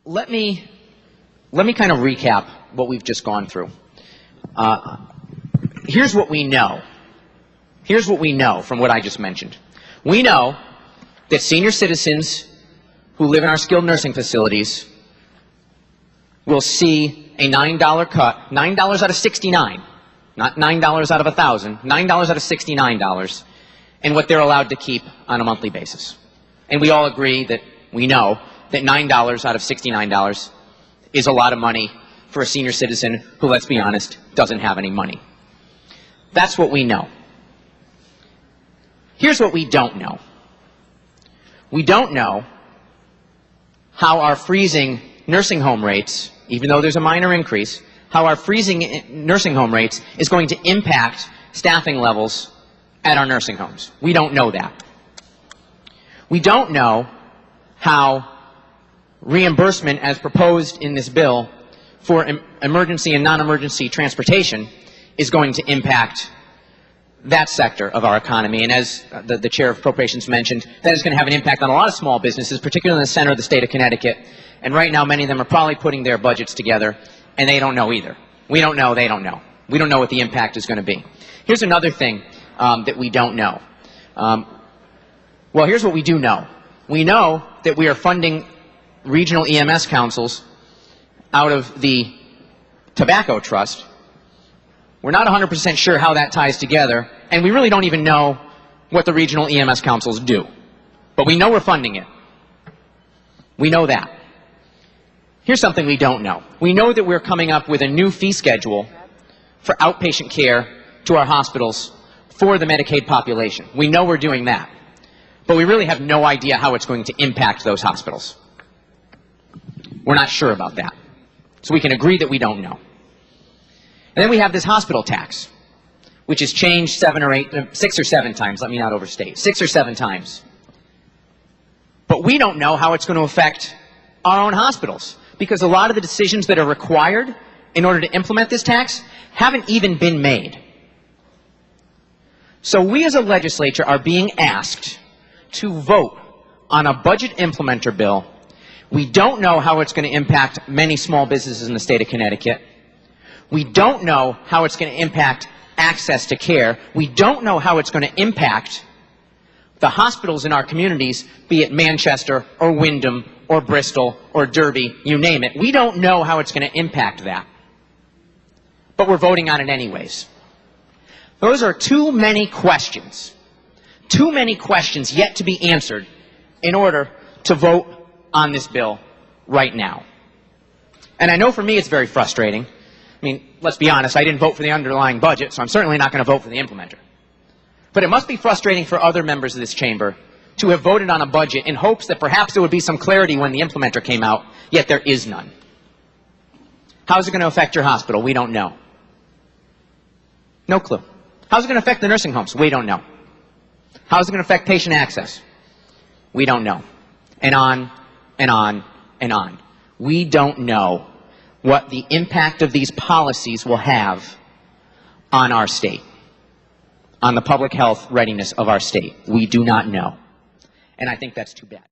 let me kind of recap what we've just gone through. Here's what we know. Here's what we know from what I just mentioned. We know that senior citizens who live in our skilled nursing facilities will see a $9 cut, $9 out of 69, not $9 out of 1,000, $9 out of $69 in what they're allowed to keep on a monthly basis. And we all agree that we know that $9 out of $69 is a lot of money for a senior citizen who, let's be honest, doesn't have any money. That's what we know. Here's what we don't know. We don't know how our freezing nursing home rates, even though there's a minor increase, how our freezing nursing home rates is going to impact staffing levels at our nursing homes. We don't know that. We don't know how reimbursement as proposed in this bill for emergency and non-emergency transportation is going to impact that sector of our economy. And as the Chair of Appropriations mentioned, that is going to have an impact on a lot of small businesses, particularly in the center of the state of Connecticut. And right now, many of them are probably putting their budgets together, and they don't know either. We don't know, they don't know. We don't know what the impact is going to be. Here's another thing that we don't know. Well, here's what we do know. We know that we are funding regional EMS councils out of the Tobacco Trust. We're not 100% sure how that ties together, and we really don't even know what the regional EMS councils do. But we know we're funding it. We know that. Here's something we don't know. We know that we're coming up with a new fee schedule for outpatient care to our hospitals for the Medicaid population. We know we're doing that. But we really have no idea how it's going to impact those hospitals. We're not sure about that. So we can agree that we don't know. And then we have this hospital tax, which has changed 6 or 7 times. Let me not overstate. 6 or 7 times. But we don't know how it's going to affect our own hospitals, because a lot of the decisions that are required in order to implement this tax haven't even been made. So we as a legislature are being asked to vote on a budget implementer bill. We don't know how it's going to impact many small businesses in the state of Connecticut. We don't know how it's going to impact access to care. We don't know how it's going to impact the hospitals in our communities, be it Manchester or Wyndham or Bristol or Derby, you name it. We don't know how it's going to impact that. But we're voting on it anyways. Those are too many questions yet to be answered in order to vote on this bill right now. And I know for me it's very frustrating. I mean, let's be honest, I didn't vote for the underlying budget, so I'm certainly not going to vote for the implementer. But it must be frustrating for other members of this chamber to have voted on a budget in hopes that perhaps there would be some clarity when the implementer came out, yet there is none. How's it going to affect your hospital? We don't know. No clue. How's it going to affect the nursing homes? We don't know. How's it going to affect patient access? We don't know. And on and on and on. We don't know what the impact of these policies will have on our state, on the public health readiness of our state. We do not know. And I think that's too bad.